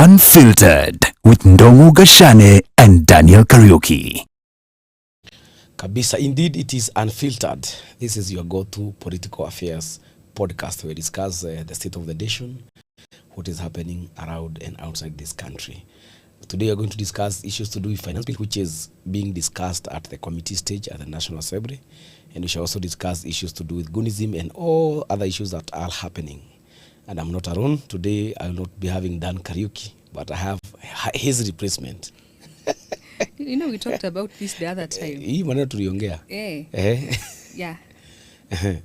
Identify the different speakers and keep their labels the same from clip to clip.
Speaker 1: Unfiltered with Ndomo Gashane and Daniel Kariuki.
Speaker 2: Kabisa, indeed it is Unfiltered. This is your go-to political affairs podcast where we discuss the state of the nation, what is happening around and outside this country. Today we are going to discuss issues to do with finance bill, which is being discussed at the committee stage at the National Assembly. And we shall also discuss issues to do with Goonism and all other issues that are happening. And I'm not alone. Today I will not be having Dan Kariuki, but I have his replacement.
Speaker 3: You know, we talked about this the other time.
Speaker 2: Hii maneno tuliongea.
Speaker 3: Yeah.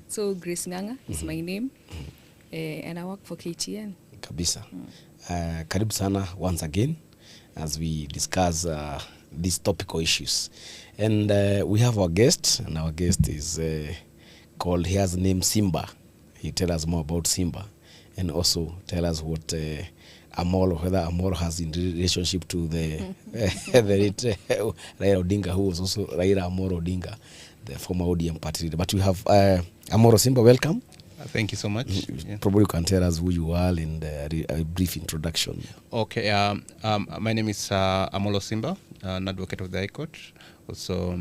Speaker 3: So Grace Nganga is my name, and I work for KTN.
Speaker 2: Kabisa. Karibu sana once again as we discuss these topical issues. And we have our guest, and our guest is called, he has the name Simba. He tell us more about Simba and also tell us what Amolo, whether Amolo has in relationship to the Raila Odinga, who was also Raila Amolo Odinga, the former ODM party leader. But we have Amolo. Simba, welcome.
Speaker 4: Thank you so much.
Speaker 2: Probably you can tell us who you are and a brief introduction.
Speaker 4: Okay, my name is Amolo Simba, an advocate of the High Court, also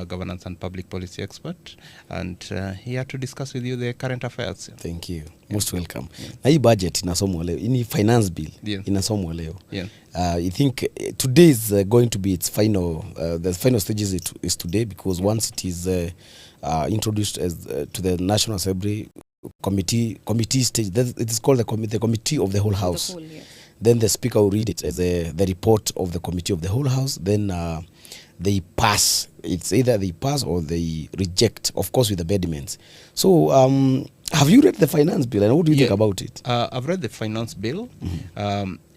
Speaker 4: governance and public policy expert, and here to discuss with you the current affairs.
Speaker 2: Thank you. Most welcome. Na hii budget inasomwa leo, ini finance bill inasomwa leo. I think today is going to be its final, the final stages is today, because once it is introduced as to the National Assembly committee stage, it is called the committee of the whole house. Then the speaker will read it as the report of the committee of the whole house. Then they pass. It's either they pass or they reject, of course with amendments. So have you read the finance bill, and what do you think about it?
Speaker 4: I've read the finance bill.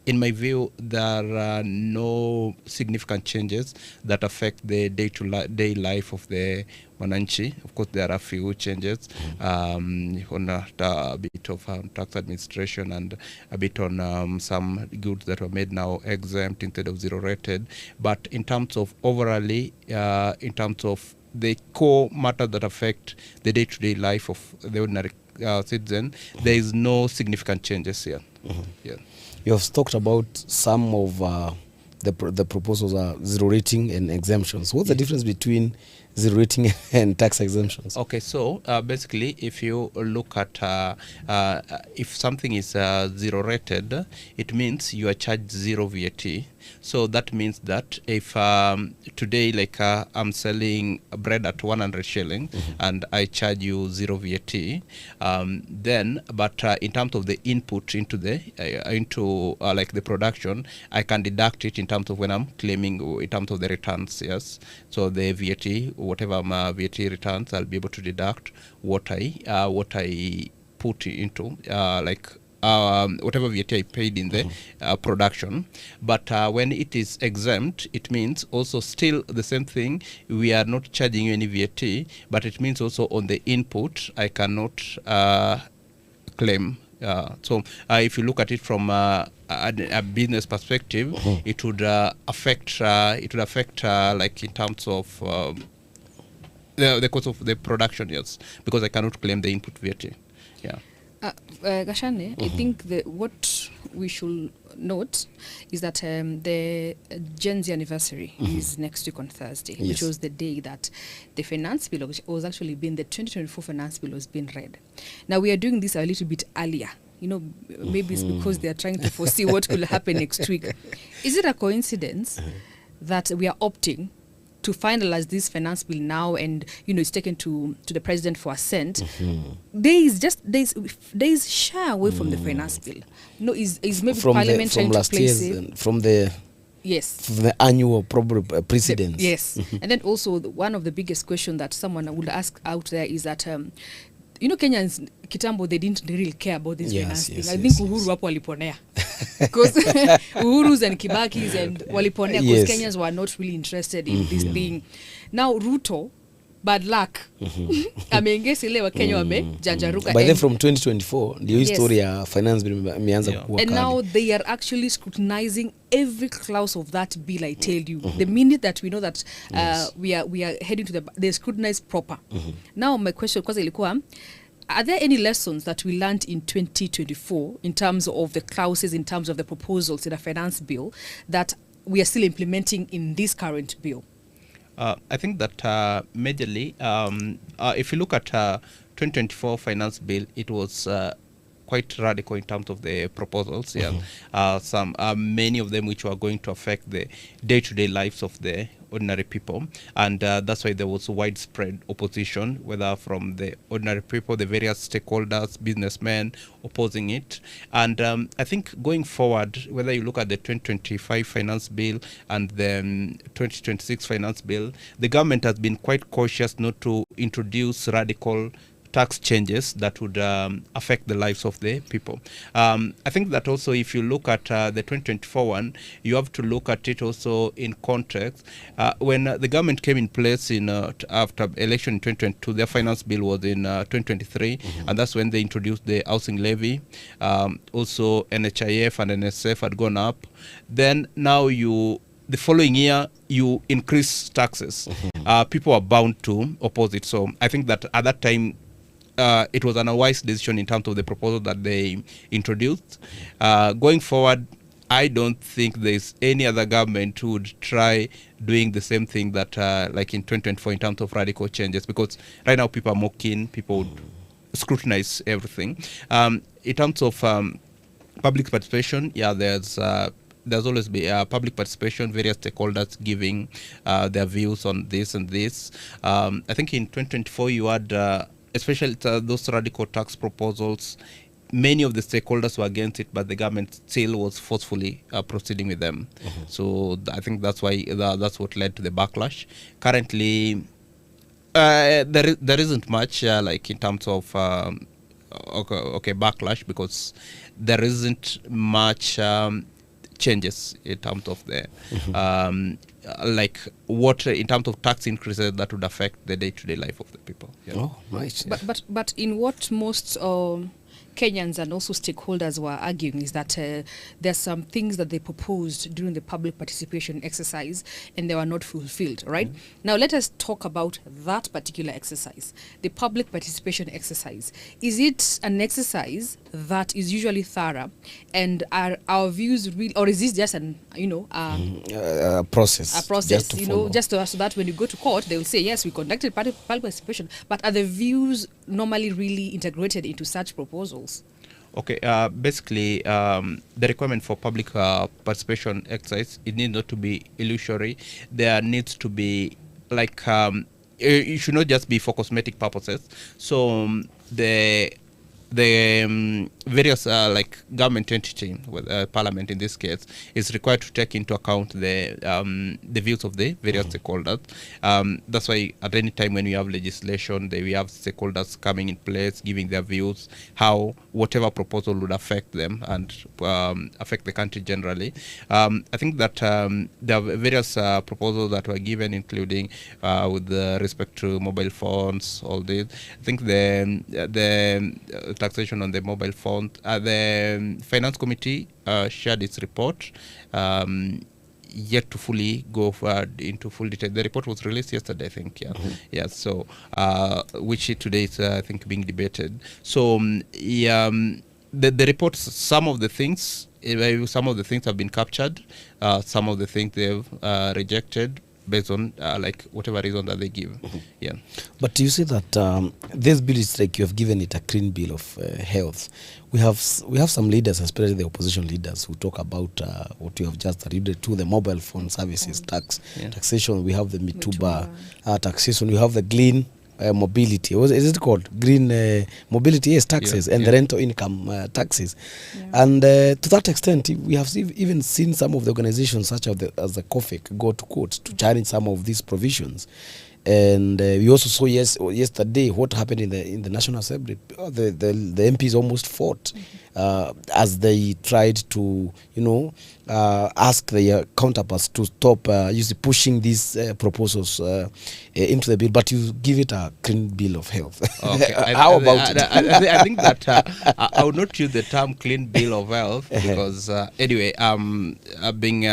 Speaker 4: In my view, there are no significant changes that affect the day-to-day life of the Wananchi. Of course, there are a few changes on a bit of tax administration and a bit on some goods that were made now exempt instead of zero-rated. But in terms of overally, in terms of the core matters that affect the day-to-day life of the ordinary citizen, there is no significant changes here.
Speaker 2: You have talked about some of the proposals are zero rating and exemptions. What's the difference between zero rating and tax exemptions?
Speaker 4: Okay, so basically, if you look at if something is zero rated, it means you are charged zero VAT. So that means that if today, like I'm selling bread at 100 shilling and I charge you zero VAT, then, but in terms of the input into the like the production, I can deduct it in terms of when I'm claiming in terms of the returns. Yes, so the VAT, whatever my VAT returns, I'll be able to deduct what I put into whatever VAT I paid in the production. But when it is exempt, it means also still the same thing. We are not charging you any VAT, but it means also on the input, I cannot claim. So if you look at it from a business perspective, it would affect. Like in terms of the cost of the production, yes, because I cannot claim the input VAT.
Speaker 3: Gashane, I think what we should note is that the Gen Z anniversary is next week on Thursday, which was the day that the finance bill was actually being, the 2024 finance bill was being read. Now we are doing this a little bit earlier. You know, maybe it's because they are trying to foresee what will happen next week. Is it a coincidence that we are opting to finalize this finance bill now, and it's taken to the president for assent? There is shy away from the finance bill. Is maybe
Speaker 2: from
Speaker 3: Parliament trying to place
Speaker 2: it from the annual precedence.
Speaker 3: And then also one of the biggest questions that someone would ask out there is that Kenyans kitambo, they didn't really care about this finance bill. I think Uhuru wapo waliponea. Because Uhurus and Kibakis and waliponea because Kenyans were not really interested in this thing. Now Ruto, bad luck. Amengesi ile wa Kenya wamejanjaruka.
Speaker 2: By then from 2024, the story ya finance bill imeanza kuwa.
Speaker 3: And now they are actually scrutinizing every clause of that bill, I tell you. The minute that we know that we are heading to the scrutinize proper. Now my question, because ilikuwa are there any lessons that we learned in 2024 in terms of the clauses, in terms of the proposals in a finance bill that we are still implementing in this current bill?
Speaker 4: I think that majorly, if you look at 2024 finance bill, it was quite radical in terms of the proposals. Some many of them which were going to affect the day-to-day lives of the ordinary people, and that's why there was widespread opposition, whether from the ordinary people, the various stakeholders, businessmen opposing it. And I think going forward, whether you look at the 2025 finance bill and the 2026 finance bill, the government has been quite cautious not to introduce radical tax changes that would affect the lives of the people. I think that also if you look at the 2024 one, you have to look at it also in context. When the government came in place in after election in 2022, their finance bill was in 2023, and that's when they introduced the housing levy. Also NHIF and NSF had gone up. Then now the following year, you increase taxes. People are bound to oppose it. So I think that at that time, it was an unwise decision in terms of the proposal that they introduced. Going forward, I don't think there's any other government who would try doing the same thing that like in 2024 in terms of radical changes, because right now people are more keen, people would scrutinize everything. In terms of public participation, there's always been public participation, various stakeholders giving their views on this and this. I think in 2024 you had especially those radical tax proposals, many of the stakeholders were against it, but the government still was forcefully proceeding with them. So I think that's why that's what led to the backlash. Currently, there isn't much like in terms of backlash, because there isn't much changes in terms of the like what in terms of tax increases that would affect the day-to-day life of the people.
Speaker 2: Oh, nice.
Speaker 3: But in what most Kenyans and also stakeholders were arguing is that there's some things that they proposed during the public participation exercise and they were not fulfilled, right? Now let us talk about that particular exercise, the public participation exercise. Is it an exercise that is usually thorough, and are our views real, or is this just an
Speaker 2: a process?
Speaker 3: A process, so that when you go to court, they will say yes, we conducted public participation, but are the views normally really integrated into such proposals?
Speaker 4: Okay, basically, the requirement for public participation exercise, it needs not to be illusory. There needs to be like it should not just be for cosmetic purposes. So the various like government entity, with parliament in this case, is required to take into account the views of the various stakeholders. That's why at any time when we have legislation, we have stakeholders coming in place, giving their views, how whatever proposal would affect them and affect the country generally. I think that there are various proposals that were given, including with respect to mobile phones, all this. I think the taxation on the mobile phone. The Finance Committee shared its report, yet to fully go into full detail. The report was released yesterday, I think. So which today is, I think, being debated. So the report, some of the things have been captured, some of the things they've rejected, based on like whatever reason that they give.
Speaker 2: But do you see that this bill is like you have given it a clean bill of health? We have some leaders, especially the opposition leaders, who talk about what you have just alluded to, the mobile phone services taxation. We have the Mituba taxation. We have the green mobility. What is it called? Green mobility, yes, taxes, and the rental income taxes. And to that extent, we have even seen some of the organizations, such as the COFEC, go to court to challenge some of these provisions. And we also saw yesterday what happened in the National Assembly. The MPs almost fought as they tried to, ask their counterparts to stop pushing these proposals into the bill. But you give it a clean bill of health.
Speaker 4: Okay.
Speaker 2: How about it?
Speaker 4: I think that I would not use the term clean bill of health because anyway, being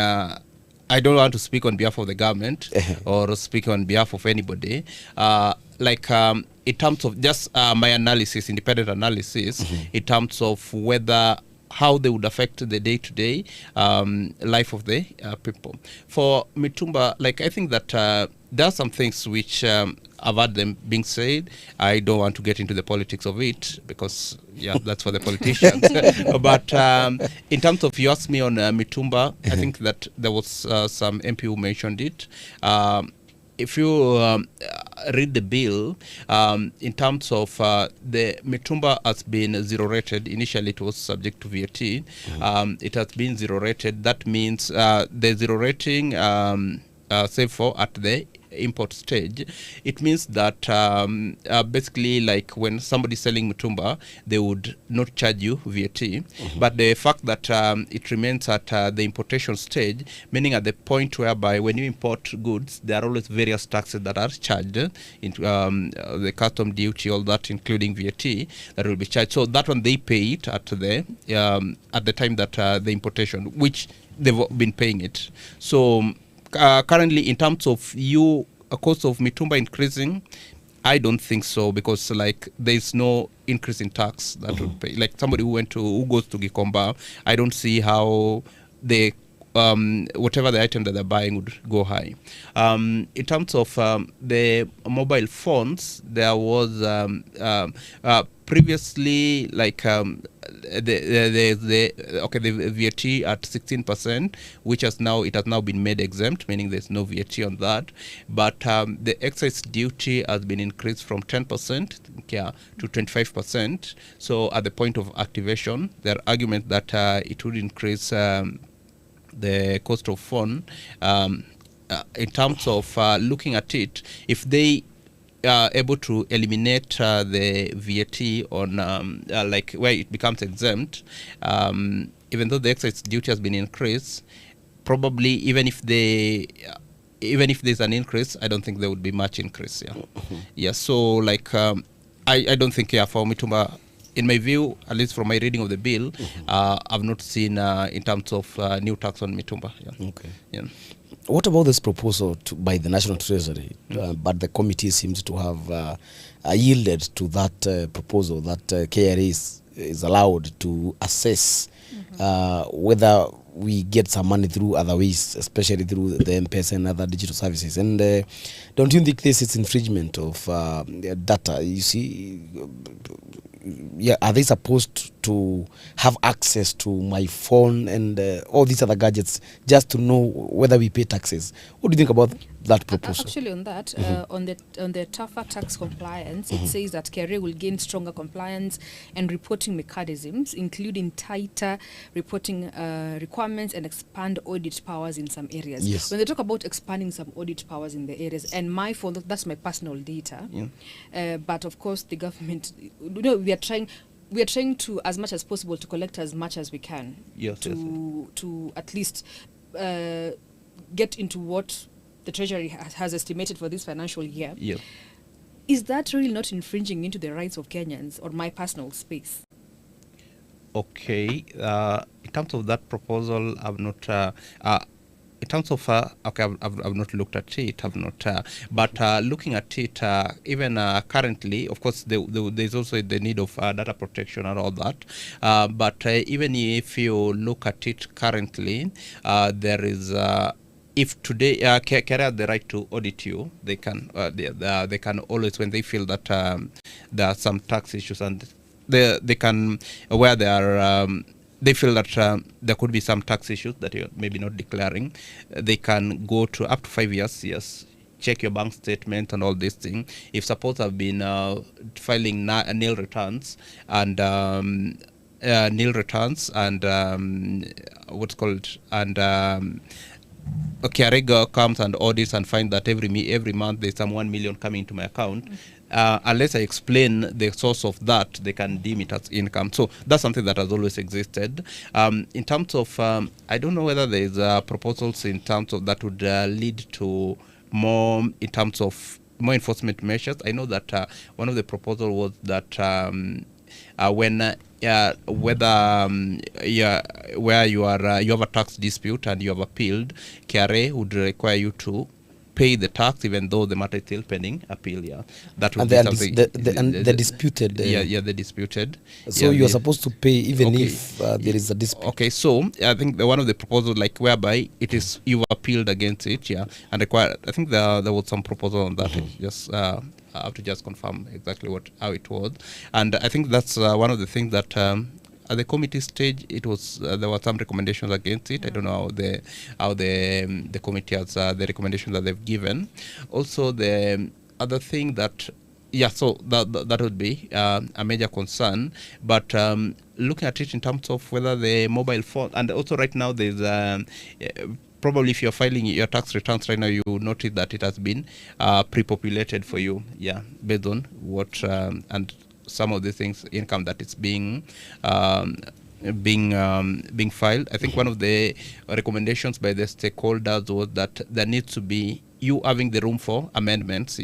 Speaker 4: I don't want to speak on behalf of the government or speak on behalf of anybody. in terms of just my analysis, independent analysis, in terms of whether how they would affect the day-to-day life of the people. For Mitumba, I think that there are some things which I've heard them being said. I don't want to get into the politics of it because, that's for the politicians. But in terms of, you asked me on Mitumba, I think that there was some MP who mentioned it. If you read the bill, in terms of the Mitumba has been zero rated. Initially, it was subject to VAT. It has been zero rated. That means the zero rating, save for at the import stage, it means that basically, when somebody's selling Mitumba, they would not charge you VAT. But the fact that it remains at the importation stage, meaning at the point whereby when you import goods, there are always various taxes that are charged into the custom duty, all that, including VAT, that will be charged. So that one, they pay it at the time that the importation, which they've been paying it. So currently, in terms of a cost of Mitumba increasing, I don't think so, because there's no increase in tax that would pay. Somebody who goes to Gikomba, I don't see how the whatever the item that they're buying would go high. In terms of the mobile phones, there was previously the VAT at 16%, which has now been made exempt, meaning there's no VAT on that. But the excise duty has been increased from 10% to 25%. So at the point of activation, there are arguments that it would increase the cost of phone. In terms of looking at it, if they are able to eliminate the VAT on where it becomes exempt, even though the excise duty has been increased, probably even if there's an increase, I don't think there would be much increase. So I don't think for Mitumba, in my view, at least from my reading of the bill, I've not seen in terms of new tax on Mitumba.
Speaker 2: Okay. What about this proposal by the National Treasury? But the committee seems to have yielded to that proposal that KRA is allowed to assess whether we get some money through other ways, especially through the M-Pesa and other digital services. And don't you think this is infringement of data? You see, are they supposed to have access to my phone and all these other gadgets just to know whether we pay taxes? What do you think about that proposal?
Speaker 3: Actually, on that, on the tougher tax compliance, it says that KRA will gain stronger compliance and reporting mechanisms, including tighter reporting requirements and expand audit powers in some areas.
Speaker 2: Yes.
Speaker 3: When they talk about expanding some audit powers in the areas, and my phone, that's my personal data. But of course, the government, we are trying to, as much as possible, to collect as much as we can to at least get into what the Treasury has estimated for this financial year. Is that really not infringing into the rights of Kenyans or my personal space?
Speaker 4: Okay, in terms of that proposal, I've not. In terms of I've not looked at it. I've not. But looking at it, even currently, of course, there's also the need of data protection and all that. But even if you look at it currently, there is. If today KRA has the right to audit you, they can always, when they feel that there are some tax issues, and they can, where they are they feel that there could be some tax issues that you're maybe not declaring, they can go to up to 5 years, check your bank statement and all these things. If suppose I've been filing nil returns and what's called, and KRA comes and audits and finds that every month there's some 1 million coming into my account. Unless I explain the source of that, they can deem it as income. So that's something that has always existed. In terms of, I don't know whether there's proposals in terms of that would lead to more, in terms of more enforcement measures. I know that one of the proposals was that when where you have a tax dispute and you have appealed, KRA would require you to pay the tax even though the matter is still pending appeal. Yeah, that would
Speaker 2: and
Speaker 4: be something.
Speaker 2: The disputed.
Speaker 4: The disputed.
Speaker 2: So you are supposed to pay even if there is a dispute.
Speaker 4: Okay, so I think one of the proposals, like whereby it is you've appealed against it, and required. I think there was some proposal on that. Just I have to just confirm exactly how it was, and I think that's one of the things that. At the committee stage, it was there were some recommendations against it. I don't know how the committee has the recommendations that they've given. Also, the other thing that so that would be a major concern. But looking at it in terms of whether the mobile phone, and also right now there's probably if you're filing your tax returns right now, you notice that it has been pre-populated for you, based on what and some of the things, income that is being filed. I think one of the recommendations by the stakeholders was that there needs to be you having the room for amendments,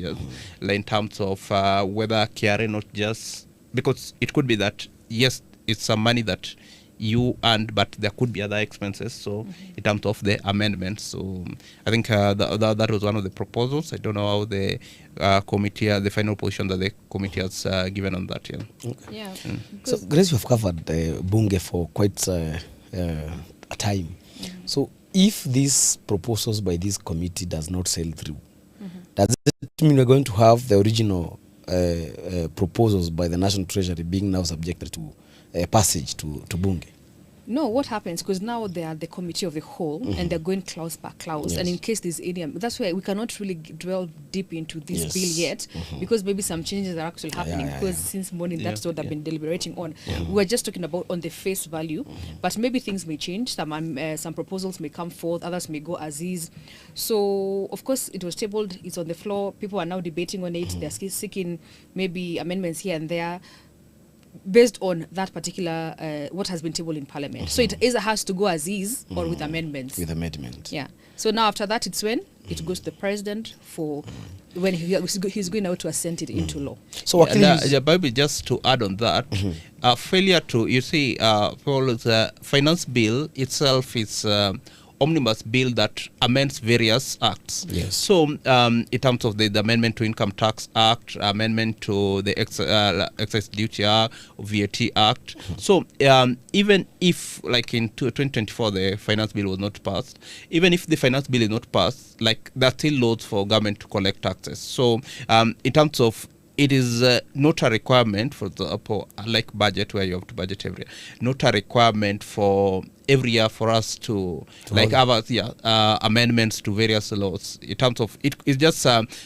Speaker 4: like in terms of whether KRA not just, because it could be that yes, it's some money that you earned, but there could be other expenses. So in terms of the amendments, so I think that was one of the proposals. I don't know how the committee, the final position that the committee has given on that.
Speaker 2: So Grace, you have covered Bunge for quite a time. So if these proposals by this committee does not sail through, does it mean we're going to have the original proposals by the National Treasury being now subjected to passage to Bunge?
Speaker 3: No, what happens, because now they are the committee of the whole and they're going clause by clause, and in case there's any, that's why we cannot really dwell deep into this bill yet, because maybe some changes are actually happening, because since morning that's what I've been deliberating on. We're just talking about on the face value, but maybe things may change. Some proposals may come forth, others may go as is. So of course it was tabled, it's on the floor, people are now debating on it, they're seeking maybe amendments here and there, based on that particular what has been tabled in Parliament. So it either has to go as is or with amendments.
Speaker 2: With amendment.
Speaker 3: Yeah. So now after that, it's when it goes to the president for when he's going out to assent it into law.
Speaker 2: So
Speaker 4: Baby, just to add on that, failure to, you see, Paul's finance bill itself is omnibus bill that amends various acts. So in terms of the amendment to Income Tax Act, amendment to the Excise Duty Act, VAT Act. So even if, like in 2024, the finance bill was not passed, even if the finance bill is not passed, like there are still loads for government to collect taxes. So in terms of, it is not a requirement, for example, like budget where you have to budget every year, not a requirement for every year for us to like have amendments to various laws. In terms of it's just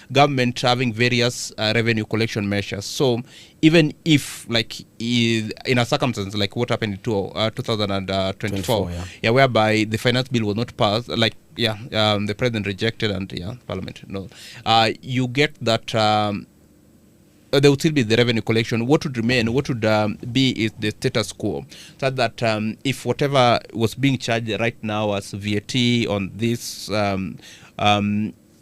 Speaker 4: government having various revenue collection measures. So even if, like, in a circumstance like what happened in 2024, whereby the finance bill was not passed, like the president rejected and Parliament you get that. There would still be the revenue collection. What would remain, what would be is the status quo. So that if whatever was being charged right now as VAT on this, for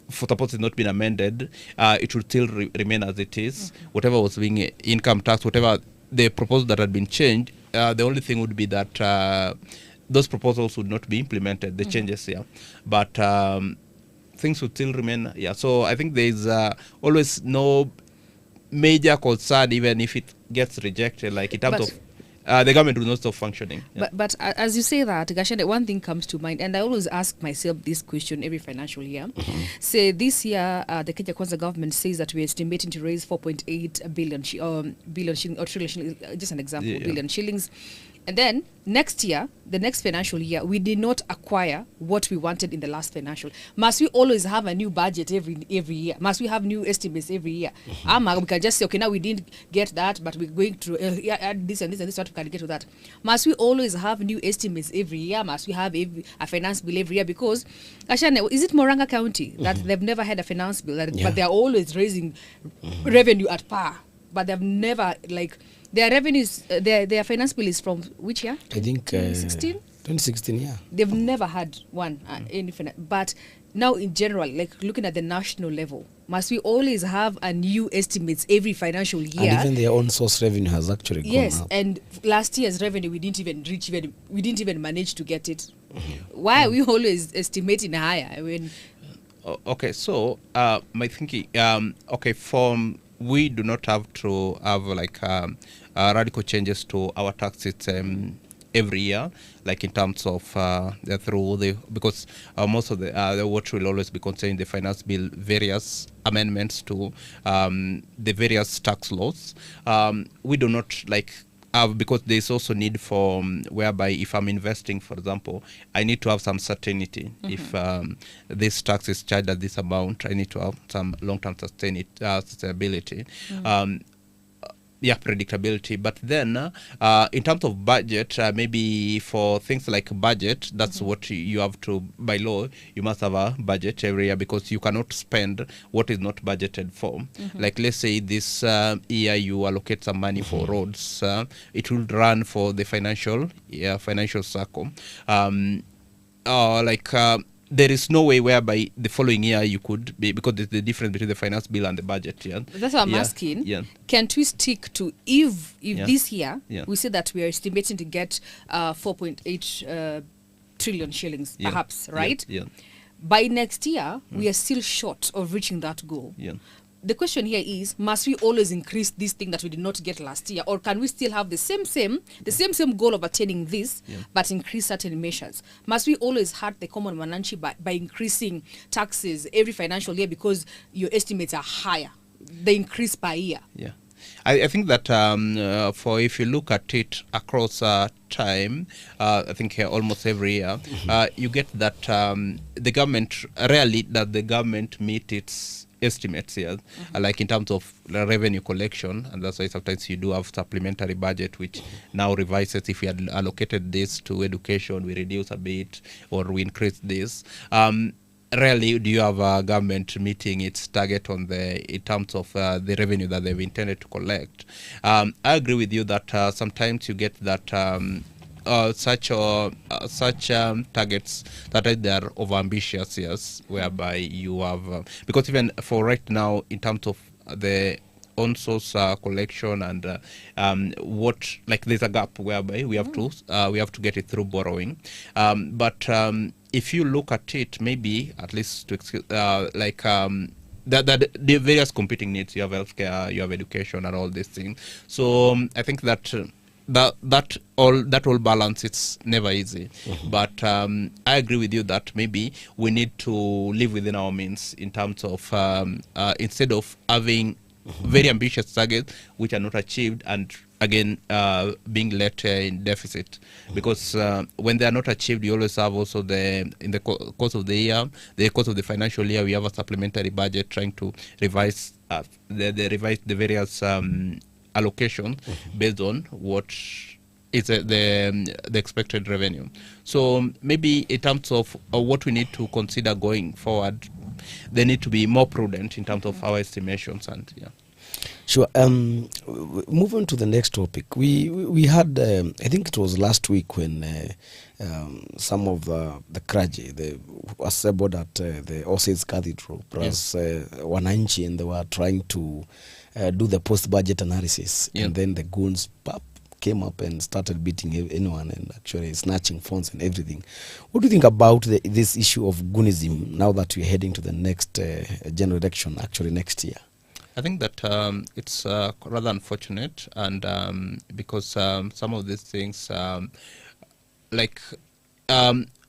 Speaker 4: suppose it's not been amended, it would still remain as it is. Whatever was being income tax, whatever the proposal that had been changed, the only thing would be that those proposals would not be implemented, the changes But things would still remain. So I think there is always no major concern, even if it gets rejected, like in terms of the government will not stop functioning.
Speaker 3: But as you say that, Gashane, one thing comes to mind, and I always ask myself this question every financial year. Say this year, the Kenya Kwanza government says that we're estimating to raise 4.8 billion shillings, or trillion shillings, just an example, billion shillings. And then next year, the next financial year, we did not acquire what we wanted in the last financial. Must we always have a new budget every year? Must we have new estimates every year? We can just say, okay, now we didn't get that, but we're going to add this and this and this, what we can get to that. Must we always have new estimates every year? Must we have a finance bill every year? Because, Ashane, is it Moranga County that they've never had a finance bill, but they're always raising revenue at par, but they've never, like, their revenues, their finance bill is from which year?
Speaker 2: I think 2016,
Speaker 3: They've never had one, but now in general, like looking at the national level, must we always have a new estimates every financial year?
Speaker 2: And even their own source revenue has actually gone up.
Speaker 3: And last year's revenue, we didn't even manage to get it. Why are we always estimating higher when...
Speaker 4: Okay, so my thinking, okay, we do not have to have like radical changes to our tax system every year, like in terms of because most of the what will always be concerning the finance bill, various amendments to the various tax laws. We do not like because there's also need for whereby if I'm investing, for example, I need to have some certainty. If this tax is charged at this amount, I need to have some long-term sustainability. Predictability. But then in terms of budget, maybe for things like budget, that's what you have to, by law, you must have a budget every year, because you cannot spend what is not budgeted for. Like, let's say this year you allocate some money for roads, it will run for the financial circle. There is no way whereby the following year you could be, because there's the difference between the finance bill and the budget.
Speaker 3: That's what I'm asking. Can't we stick to, if this year we say that we are estimating to get 4.8 trillion shillings, perhaps, right? By next year, we are still short of reaching that goal. The question here is, must we always increase this thing that we did not get last year, or can we still have the same goal of attaining this, but increase certain measures? Must we always hurt the common mananchi by increasing taxes every financial year because your estimates are higher, the increase per year?
Speaker 4: I think that for if you look at it across time, I think almost every year, you get that the government meet its estimates here, like in terms of revenue collection, and that's why sometimes you do have supplementary budget, which now revises. If we had allocated this to education, we reduce a bit, or we increase this. Rarely do you have a government meeting its target in terms of the revenue that they've intended to collect. I agree with you that sometimes you get that such targets that they are overambitious, yes, whereby you have because even for right now, in terms of the on-source collection and there's a gap whereby we have to get it through borrowing, but if you look at it, maybe at least to that the various competing needs, you have healthcare, you have education, and all these things. So I think that that all balance, it's never easy. But I agree with you that maybe we need to live within our means in terms of instead of having very ambitious targets which are not achieved, and again being left in deficit, because when they are not achieved, you always have also in the course of the year, the course of the financial year, we have a supplementary budget trying to revise the various allocation based on what is the expected revenue. So maybe in terms of what we need to consider going forward, they need to be more prudent in terms of our estimations. And
Speaker 2: Sure. Moving to the next topic, we had I think it was last week when some of the clergy were assembled at the Osage Cathedral plus Wananchi, and they were trying to do the post-budget analysis, and then the goons came up and started beating anyone and actually snatching phones and everything. What do you think about this issue of Goonism now that we're heading to the next general election, actually next year?
Speaker 4: I think that it's rather unfortunate, and because some of these things,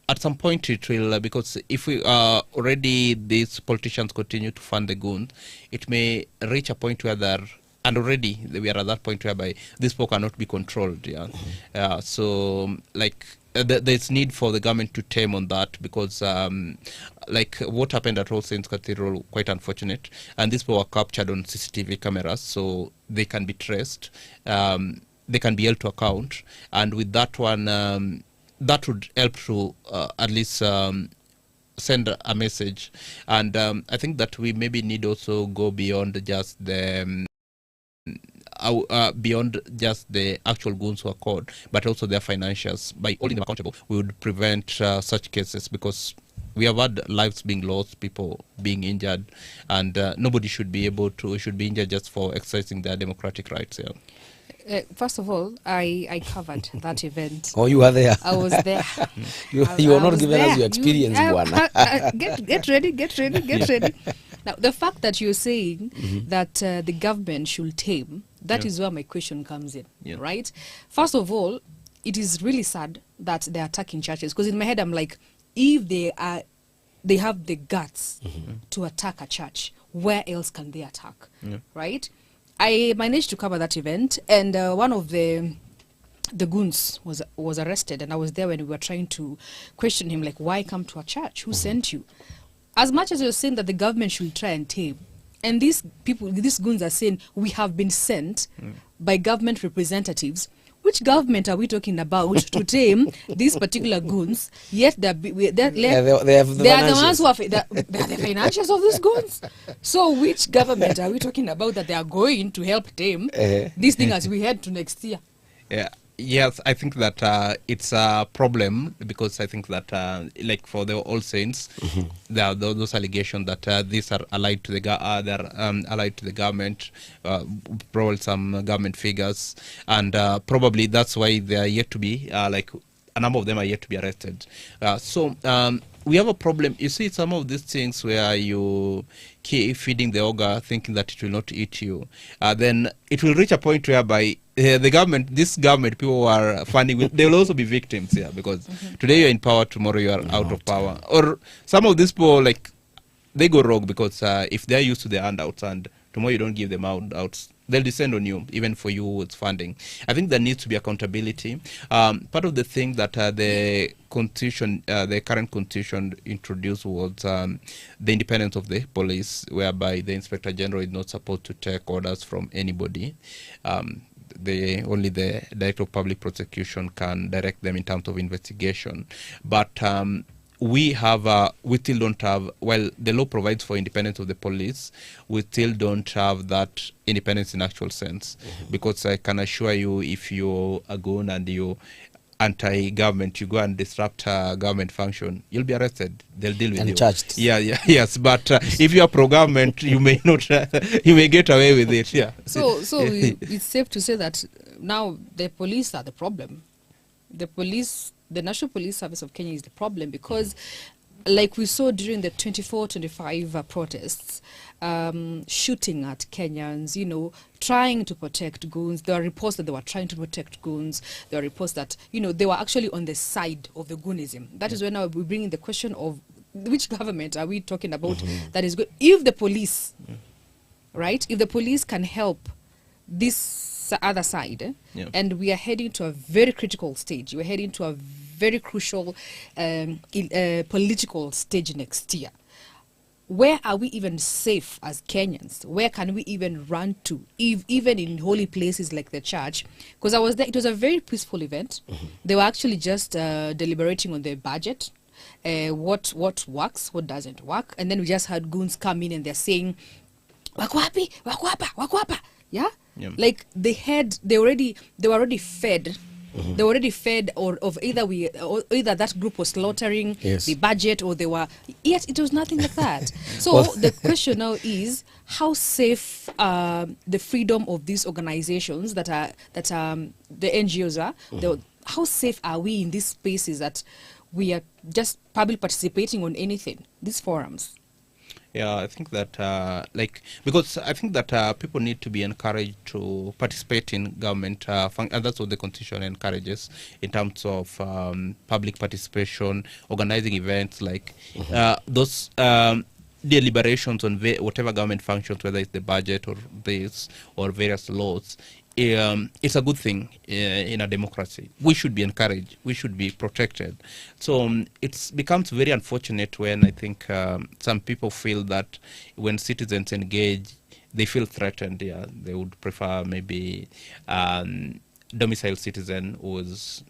Speaker 4: at some point it will, because if we already these politicians continue to fund the goons, it may reach a point where and already we are at that point whereby these people cannot be controlled. So there's need for the government to tame on that, because what happened at All Saints Cathedral, quite unfortunate, and these people were captured on CCTV cameras, so they can be traced, they can be held to account, and with that one, that would help to at least send a message. And I think that we maybe need also go beyond just the actual goons who are caught, but also their financials. By holding them accountable, we would prevent such cases, because we have had lives being lost, people being injured, and nobody should be injured just for exercising their democratic rights.
Speaker 3: First of all, I covered that event.
Speaker 2: Oh, you were there.
Speaker 3: I was there.
Speaker 2: You were not giving us your experience, Bwana.
Speaker 3: Get ready. Now, the fact that you're saying that the government should tame, that is where my question comes in, right? First of all, it is really sad that they're attacking churches, because in my head I'm like, if they have the guts to attack a church, where else can they attack, right? I managed to cover that event, and one of the goons was arrested, and I was there when we were trying to question him, like, why come to a church? Who sent you? As much as you're saying that the government should try and tame, and these goons are saying we have been sent by government representatives. Which government are we talking about to tame these particular goons? Yet they are the ones who are they are the financiers of these goons. So which government are we talking about that they are going to help tame this thing as we head to next year?
Speaker 4: Yeah. Yes, I think that it's a problem, because I think that, like for the All Saints, there are those allegations that these are allied to the allied to the government, probably some government figures, and probably that's why they are yet to be like a number of them are yet to be arrested. So we have a problem. You see, some of these things where you keep feeding the ogre, thinking that it will not eat you, then it will reach a point whereby this government, people who are funding, they will also be victims here, because today you're in power, tomorrow you are out of power. Or some of these people, like, they go rogue, because if they're used to the handouts and tomorrow you don't give them handouts, they'll descend on you, even for you with funding. I think there needs to be accountability. Part of the thing that the constitution, the current constitution introduced was the independence of the police, whereby the Inspector General is not supposed to take orders from anybody. Only the Director of Public Prosecution can direct them in terms of investigation. But we still don't have, while the law provides for independence of the police, we still don't have that independence in actual sense. Because I can assure you, if you're a goon and you anti-government, you go and disrupt a government function, you'll be arrested. They'll deal with you. And
Speaker 2: charged.
Speaker 4: Yes. But if you are pro-government, you may not, you may get away with it. Yeah.
Speaker 3: So it's safe to say that now the police are the problem. The National Police Service of Kenya is the problem, because like we saw during the 24-25 protests, shooting at Kenyans, trying to protect goons. There are reports that they were trying to protect goons. There are reports that, they were actually on the side of the Goonism. That is when now we bring in the question of which government are we talking about that is good. If the police, right, if the police can help this other side, and we are heading to a very critical stage. We're heading to a very crucial political stage next year. Where are we even safe as Kenyans? Where can we even run to, even in holy places like the church? Because I was there, it was a very peaceful event. They were actually just deliberating on the budget, what works, what doesn't work, and then we just had goons come in and they're saying, "Wakwapi, wakwapa, wakwapa." Yeah? Like they were already fed. They were already fed, or either that group was slaughtering the budget, or they were. Yet it was nothing like that. So the question now is, how safe the freedom of these organizations that the NGOs are? How safe are we in these spaces that we are just probably participating on anything? These forums.
Speaker 4: Yeah, I think that, because I think that people need to be encouraged to participate in government, and that's what the Constitution encourages in terms of public participation, organizing events, like those deliberations on whatever government functions, whether it's the budget or this or various laws. It's a good thing in a democracy. We should be encouraged. We should be protected. So it becomes very unfortunate when I think some people feel that when citizens engage, they feel threatened. Yeah, they would prefer maybe domiciled citizen who is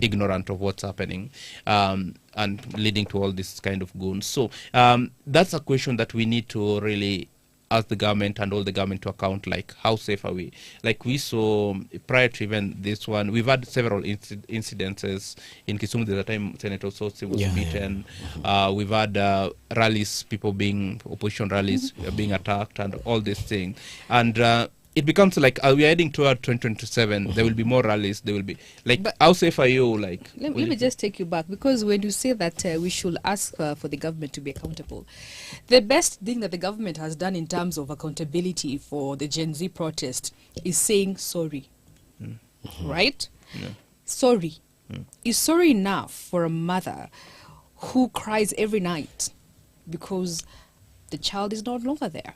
Speaker 4: ignorant of what's happening, and leading to all this kind of goons. So that's a question that we need to really ask the government and all the government to account, like how safe are we? Like we saw prior to even this one, we've had several incidences in Kisumu. There's a time Senator Sosi was beaten. We've had rallies, opposition rallies being attacked and all these things. And it becomes like we are heading toward 2027. There will be more rallies. There will be like,
Speaker 3: But
Speaker 4: how safe are you? Like,
Speaker 3: let me just take you back, because when you say that we should ask for the government to be accountable, the best thing that the government has done in terms of accountability for the Gen Z protest is saying sorry, right?
Speaker 4: Yeah.
Speaker 3: Sorry. Is sorry enough for a mother who cries every night because the child is no longer there?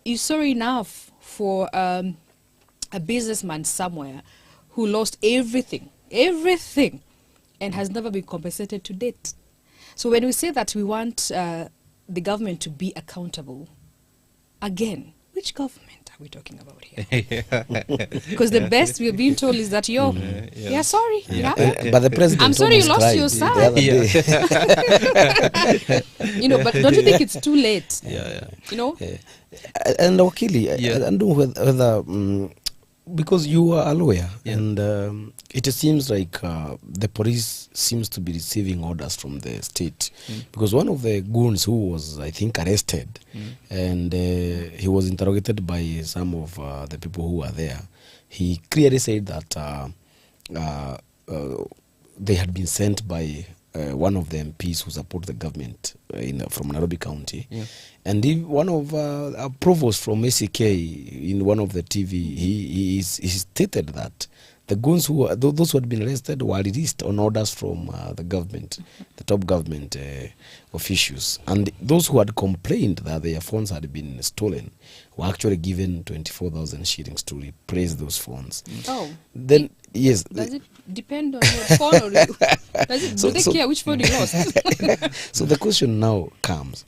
Speaker 3: Is sorry enough for a businessman somewhere who lost everything, and has never been compensated to date? So when we say that we want the government to be accountable, again, which government are we talking about here? Because the best we're being told is that yeah, sorry, yeah.
Speaker 2: But the president
Speaker 3: I'm sorry you
Speaker 2: almost
Speaker 3: lost
Speaker 2: cried
Speaker 3: your
Speaker 2: the
Speaker 3: son.
Speaker 2: other day.
Speaker 3: You know, but don't you think it's too late?
Speaker 4: yeah.
Speaker 3: You know?
Speaker 2: And Wakili, I don't know whether because you are a lawyer, and it seems like the police seems to be receiving orders from the state, because one of the goons who was, I think, arrested, and he was interrogated by some of the people who were there, he clearly said that they had been sent by one of the MPs who support the government from Nairobi County. And one of a provost from ACK in one of the TV, he stated that the goons those who had been arrested were released on orders from the government, the top government officials. And those who had complained that their phones had been stolen were actually given 24,000 shillings to replace those phones.
Speaker 3: Oh.
Speaker 2: Then, yes.
Speaker 3: Does it depend on your phone, or do they care which phone you lost?
Speaker 2: So the question now comes,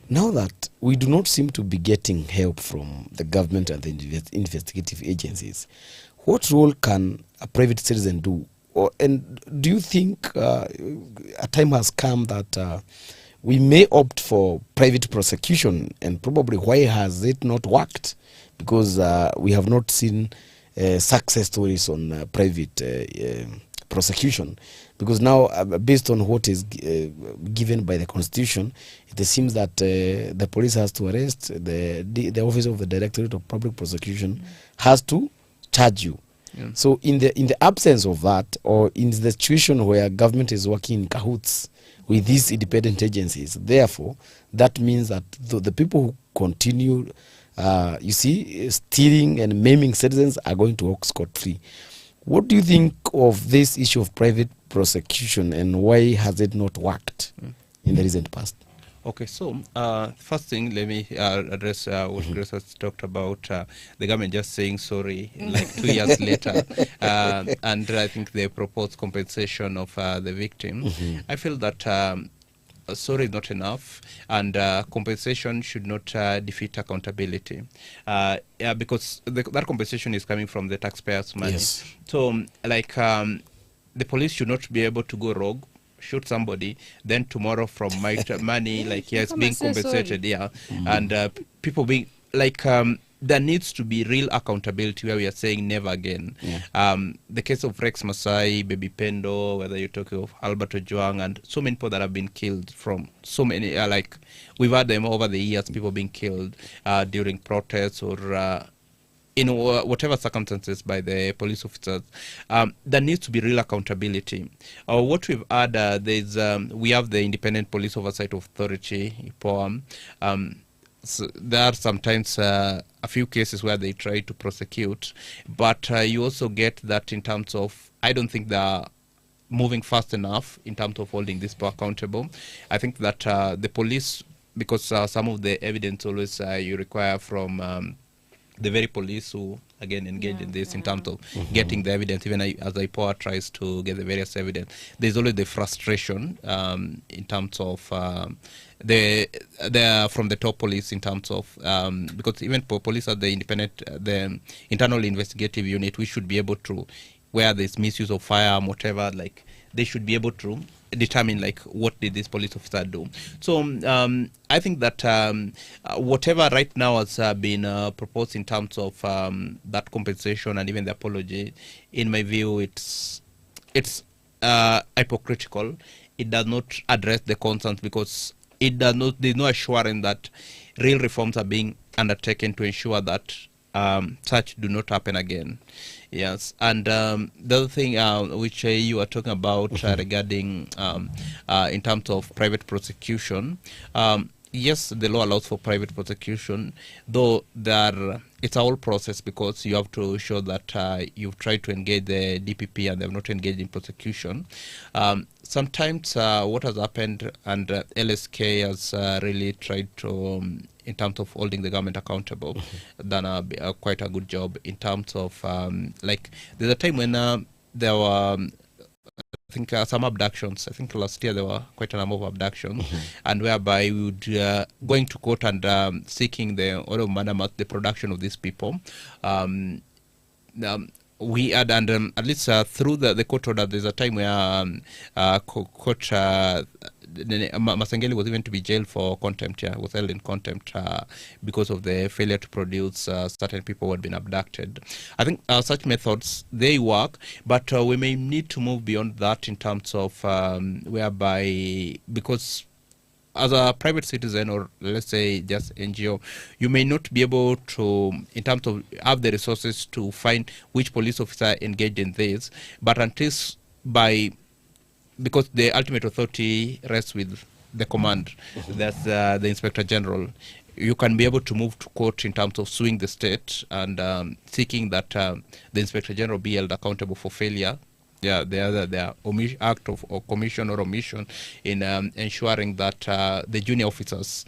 Speaker 2: now that we do not seem to be getting help from the government and the investigative agencies, what role can a private citizen do? And do you think a time has come that we may opt for private prosecution? And probably, why has it not worked? Because we have not seen success stories on private prosecution. Because now, based on what is given by the Constitution, it seems that the police has to arrest, the Office of the Directorate of Public Prosecution has to charge you. So in the absence of that, or in the situation where government is working in cahoots with these independent agencies, therefore, that means that the people who continue, stealing and maiming citizens are going to walk scot-free. What do you think of this issue of private prosecution, and why has it not worked in the recent past?
Speaker 4: Okay, so first thing, let me address what Grace has talked about, the government just saying sorry like 2 years later, and I think they proposed compensation of the victim. I feel that sorry is not enough, and compensation should not defeat accountability, because that compensation is coming from the taxpayers' money. Yes. So, like, the police should not be able to go rogue, shoot somebody, then tomorrow from my money, like, yes, being compensated, and people being, like, there needs to be real accountability where we are saying never again. The case of Rex Masai, Baby Pendo, whether you're talking of Albert Ojwang, and so many people that have been killed from so many, like, we've had them over the years, people being killed during protests or in whatever circumstances by the police officers. There needs to be real accountability. What we've had, we have the Independent Police Oversight Authority, IPOAM. So there are sometimes a few cases where they try to prosecute, but you also get that in terms of, I don't think they're moving fast enough in terms of holding this people accountable. I think that the police, because some of the evidence always you require from the very police who, again, engage in this in terms of getting the evidence, even as IPOA tries to get the various evidence, there's always the frustration in terms of from the top police in terms of, because even police are the independent, the internal investigative unit, we should be able to, where there's misuse of firearm, whatever, like, they should be able to determine, like, what did this police officer do. So I think that whatever right now has been proposed in terms of that compensation and even the apology, in my view, it's hypocritical. It does not address the concerns, because it does not, there's no assurance that real reforms are being undertaken to ensure that such do not happen again. Yes, and the other thing which you are talking about regarding in terms of private prosecution, yes, the law allows for private prosecution, though it's a whole process, because you have to show that you've tried to engage the DPP and they have not engaged in prosecution. Sometimes what has happened, and LSK has really tried to, in terms of holding the government accountable, done quite a good job in terms of, like, there's a time when there were, I think some abductions. I think last year there were quite a number of abductions, and whereby we would going to court and seeking the order of mandamus, the production of these people. We had, and at least through the court order, there's a time where court Masengeli was even to be jailed for contempt. Was held in contempt because of the failure to produce certain people who had been abducted. I think such methods, they work, but we may need to move beyond that in terms of whereby, because as a private citizen, or let's say just NGO, you may not be able to, in terms of, have the resources to find which police officer engaged in this, but until because the ultimate authority rests with the command, that's the Inspector General. You can be able to move to court in terms of suing the state and seeking that the Inspector General be held accountable for failure. Yeah, the act of or commission or omission in ensuring that the junior officers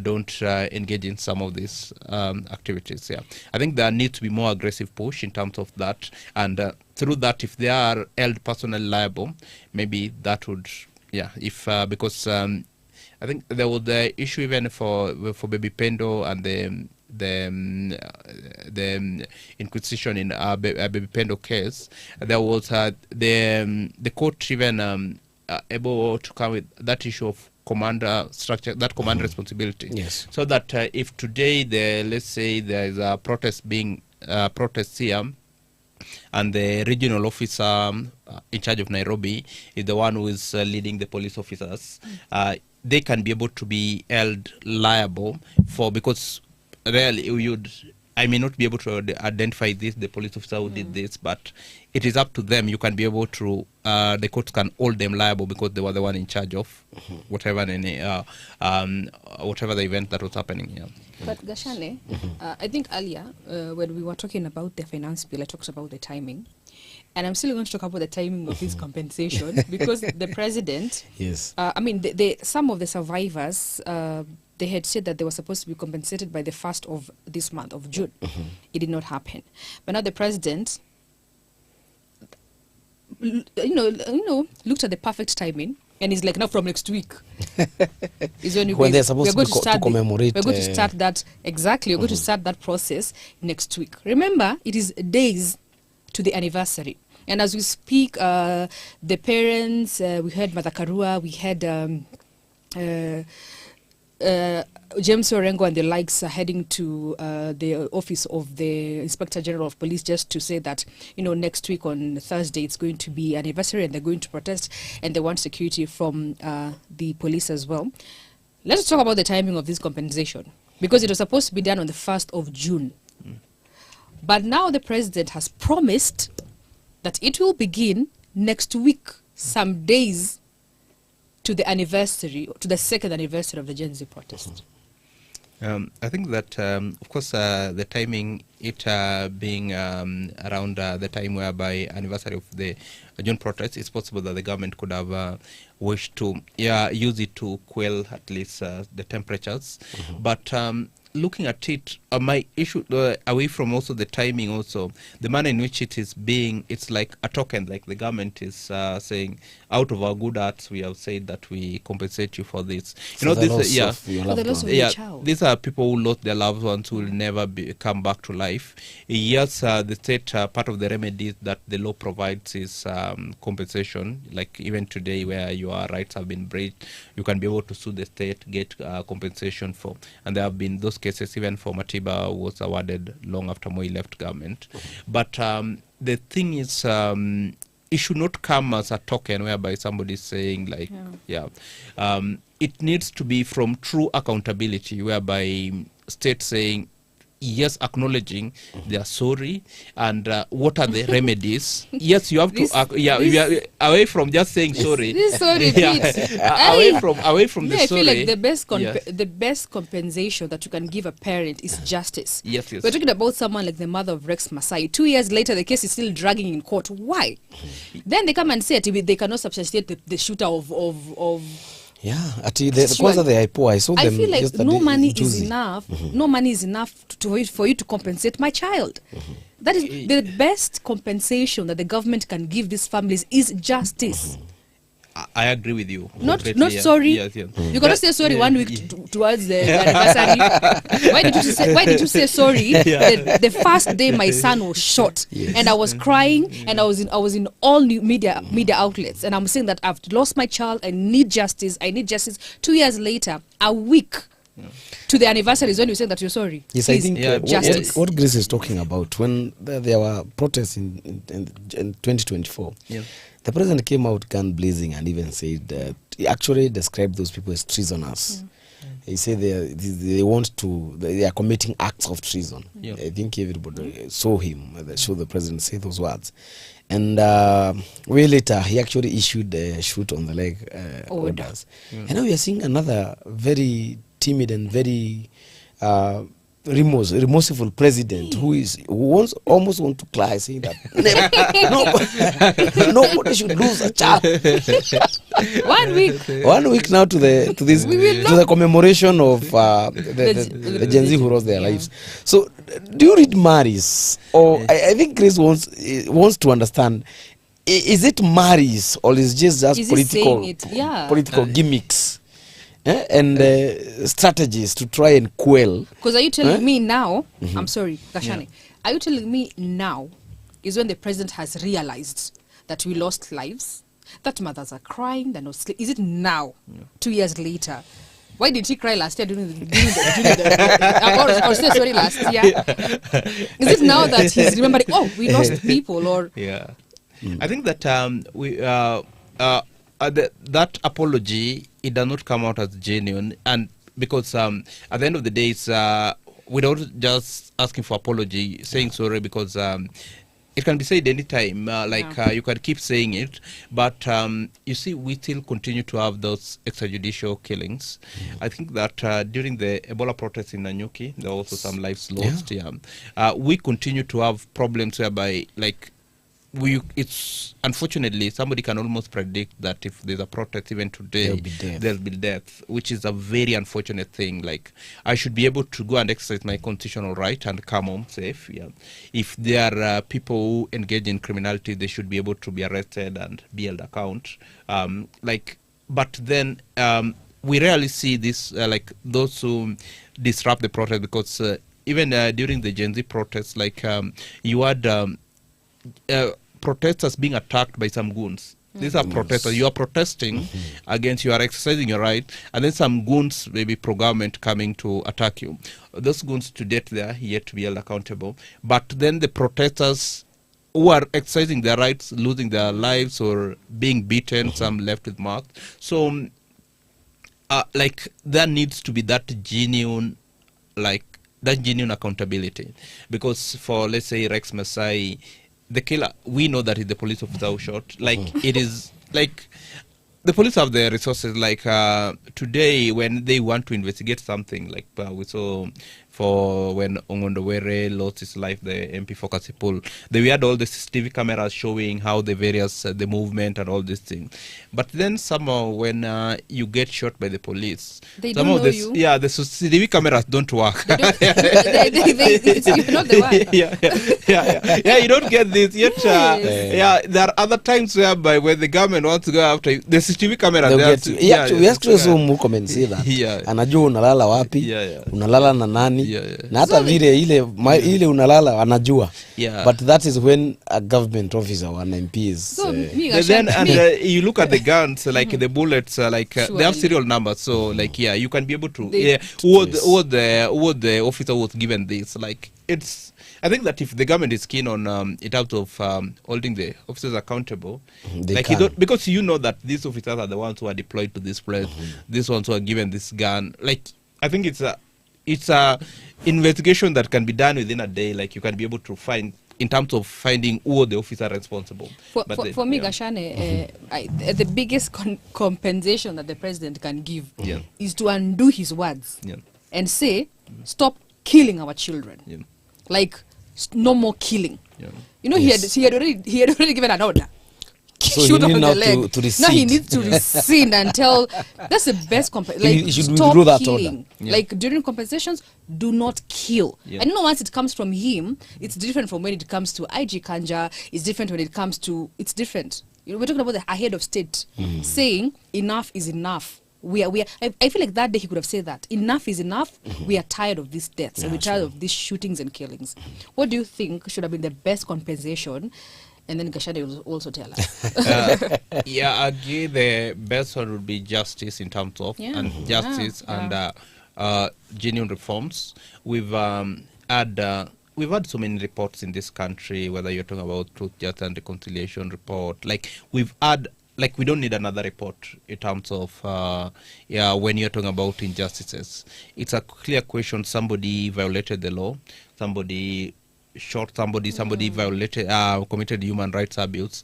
Speaker 4: don't engage in some of these activities. Yeah, I think there needs to be more aggressive push in terms of that, and through that, if they are held personally liable, maybe that would, yeah, if because I think there was the issue even for Baby Pendo and the inquisition in Baby Pendo case. There was the court even able to come with that issue of commander structure, that command responsibility.
Speaker 2: Yes.
Speaker 4: So that if today let's say there is a protest here, and the regional officer in charge of Nairobi is the one who is leading the police officers, they can be able to be held liable for, because really I may not be able to identify the police officer who did this, but it is up to them. You can be able to, the courts can hold them liable because they were the one in charge of whatever whatever the event that was happening. Yeah.
Speaker 3: But Gashane, I think earlier when we were talking about the finance bill, I talked about the timing. And I'm still going to talk about the timing of this compensation because the president,
Speaker 2: yes,
Speaker 3: I mean, some of the survivors, they had said that they were supposed to be compensated by the 1st of this month of June. It did not happen. But now the president, you know, looked at the perfect timing. And he's like, now from next week is when
Speaker 2: they're supposed to commemorate.
Speaker 3: We're going to start that, exactly, we're going to start that process next week. Remember, it is days to the anniversary. And as we speak, the parents, we had Mother Karua, we had James Orengo and the likes are heading to the office of the Inspector General of Police just to say that, you know, next week on Thursday it's going to be anniversary and they're going to protest and they want security from the police as well. Let's talk about the timing of this compensation, because it was supposed to be done on the 1st of June. But now the president has promised that it will begin next week, some days to the anniversary, to the 2nd anniversary of the Gen Z protest.
Speaker 4: I think that, of course, the timing, it being around the time whereby anniversary of the June protest, it's possible that the government could have wished to use it to quell at least the temperatures. But looking at it, my issue away from also the timing, also the manner in which it is being, it's like a token, like the government is saying, out of our good hearts, we have said that we compensate you for this. You know, this, these are people who lost their loved ones, who will never come back to life. Yes, the state, part of the remedies that the law provides is compensation. Like even today, where your rights have been breached, you can be able to sue the state, get compensation for. And there have been those cases, even for Matiba was awarded long after Moi left government. But the thing is, it should not come as a token whereby somebody is saying like, it needs to be from true accountability, whereby state saying, yes, acknowledging they are sorry, and what are the remedies. Yes, you have to we are away from just saying sorry.
Speaker 3: This sorry bit.
Speaker 4: away from the
Speaker 3: I
Speaker 4: sorry.
Speaker 3: feel like the best compensation that you can give a parent is justice.
Speaker 4: Yes.
Speaker 3: We're talking about someone like the mother of Rex Masai. 2 years later, the case is still dragging in court. Why? Then they come and say they cannot substantiate the shooter of
Speaker 2: yeah, the cause of the IPO, I saw them.
Speaker 3: I feel like no money is
Speaker 2: juicy.
Speaker 3: enough. No money is enough for you to compensate my child. That is the best compensation that the government can give these families is justice.
Speaker 4: I agree with you.
Speaker 3: Not sorry.
Speaker 4: Yes.
Speaker 3: You cannot say sorry 1 week towards the anniversary. Why did you say sorry? The first day my son was shot, and I was crying, and I was in all new media outlets, and I'm saying that I've lost my child. I need justice. 2 years later, a week to the anniversary is when you say that you're sorry.
Speaker 2: Yes,
Speaker 3: Please,
Speaker 2: I think
Speaker 3: justice.
Speaker 2: what Grace is talking about, when there were protests in 2024, the president came out gun blazing and even said that he actually described those people as treasoners. He said they are committing acts of treason. I think everybody saw him, saw the president say those words. And way later, he actually issued a shoot on the leg orders. And now we are seeing another very timid and very remorseful president who almost want to cry, saying that nobody should lose a child. 1 week now to the commemoration of the Gen Z who lost their lives. So do you read Maris, or I think Grace wants to understand, is it Maris or is just political gimmicks? And strategies to try and quell.
Speaker 3: Because are you telling me now, I'm sorry, Kashani, are you telling me now is when the president has realized that we lost lives, that mothers are crying, they're not sleep? Is it now, 2 years later? Why did he cry last year during the or say sorry last year? Is it now that he's remembering, we lost people? Or
Speaker 4: I think that that apology, it does not come out as genuine, and because at the end of the day, it's without just asking for apology, saying sorry, because it can be said anytime, you can keep saying it, but you see, we still continue to have those extrajudicial killings. I think that during the Ebola protests in Nanyuki, there were also some lives lost. We continue to have problems whereby, it's unfortunately, somebody can almost predict that if there's a protest even today, there'll be death, which is a very unfortunate thing. Like, I should be able to go and exercise my constitutional right and come home safe. If there are people who engage in criminality, they should be able to be arrested and be held account. But then we rarely see this, those who disrupt the protest, because even during the Gen Z protests, you had protesters being attacked by some goons. These are protesters. You are protesting against, you are exercising your right, and then some goons, maybe pro-government, coming to attack you. Those goons to date, they are yet to be held accountable. But then the protesters who are exercising their rights, losing their lives or being beaten, some left with marks. So, there needs to be that genuine accountability. Because for, let's say, Rex Masai, the killer, we know that it's the police officer who shot. It is the police have the resources. Today, when they want to investigate something, we saw for when Ongondowere lost his life, the MP for Kasipul, they had all the CCTV cameras showing how the various the movement and all these things. But then somehow, when you get shot by the police,
Speaker 3: they don't know you.
Speaker 4: Yeah, the CCTV cameras don't work.
Speaker 3: You're not the one.
Speaker 4: You don't get this yet. There are other times whereby when the government wants to go after you, the CCTV camera.
Speaker 2: We actually saw Mukomen say that. Anajua unalala wapi, unalala na nani, na hata vile ile unalala anajua. But that is when a government officer or an MP is. You look at the guns, the bullets, they have serial numbers. So you can be able to who the officer was given this. I think that if the government is keen on in terms of holding the officers accountable, because you know that these officers are the ones who are deployed to this place, these ones who are given this gun. I think
Speaker 4: it's a investigation that can be done within a day. Like you can be able to find, in terms of finding who the officer responsible.
Speaker 3: For me, Gashane, the biggest compensation that the president can give is to undo his words and say, stop killing our children. Like, no more killing. You know, he had already given an order.
Speaker 2: So
Speaker 3: Shoot
Speaker 2: he
Speaker 3: on
Speaker 2: now
Speaker 3: the leg.
Speaker 2: to
Speaker 3: No, he needs to rescind and tell. That's the best compensation. Like, stop
Speaker 2: that
Speaker 3: killing.
Speaker 2: order.
Speaker 3: Like, during compensations, do not kill. I don't know, once it comes from him, it's different from when it comes to IG Kanja. It's different when it comes to, it's different. You know, we're talking about the head of state saying enough is enough. I feel like that day he could have said that enough is enough. We are tired of these deaths and we're tired of these shootings and killings. What do you think should have been the best compensation? And then Gashade will also tell us.
Speaker 4: I agree. The best one would be justice in terms of and justice and genuine reforms. We've had so many reports in this country. Whether you're talking about Truth, Justice and Reconciliation report, like we've had. Like we don't need another report in terms of when you're talking about injustices. It's a clear question. Somebody violated the law. Somebody shot somebody. Somebody violated, committed human rights abuse.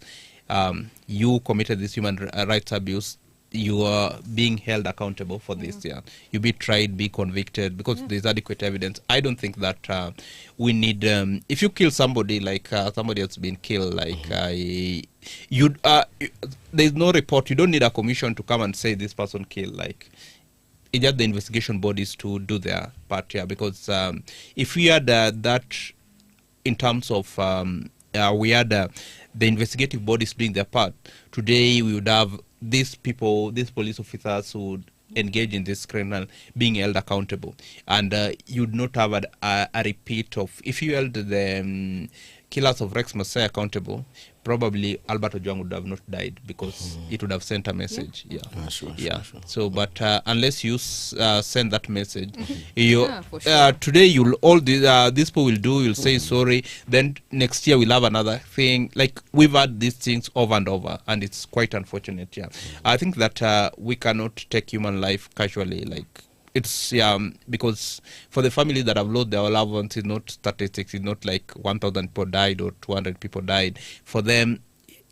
Speaker 4: You committed this human rights abuse. You are being held accountable for this. You be tried, be convicted, because there's adequate evidence. I don't think that we need. If you kill somebody, like somebody has been killed, like there's no report. You don't need a commission to come and say this person killed. Like it's just the investigation bodies to do their part here. Because if we had that in terms of we had the investigative bodies doing their part, today we would have these people, these police officers who would engage in this criminal being held accountable, and you'd not have a repeat of, if you held the killers of Rex Masai accountable, probably Albert Ojwang would have not died, because it would have sent a message. Sure. So, but unless you send that message, today you'll all these people will do. You'll say sorry. Then next year we'll have another thing. Like we've had these things over and over, and it's quite unfortunate. I think that we cannot take human life casually. Like it's because for the family that have lost their loved ones, it's not statistics. It's not like 1,000 people died or 200 people died. For them,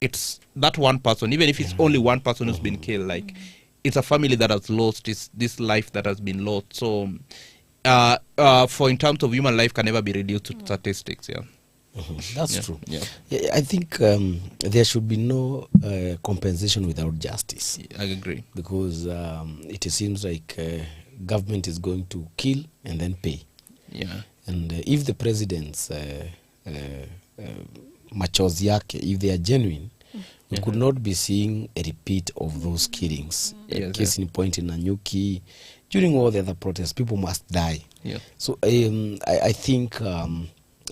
Speaker 4: it's that one person. Even if it's only one person who's been killed, like it's a family that has lost this life that has been lost. So, for in terms of human life, can never be reduced to statistics.
Speaker 2: That's true. I think there should be no compensation without justice.
Speaker 4: I agree,
Speaker 2: because it seems like government is going to kill and then pay. And if the president's machozi yake, if they are genuine, we could not be seeing a repeat of those killings. Case in point in Nanyuki, during all the other protests, people must die. So I think,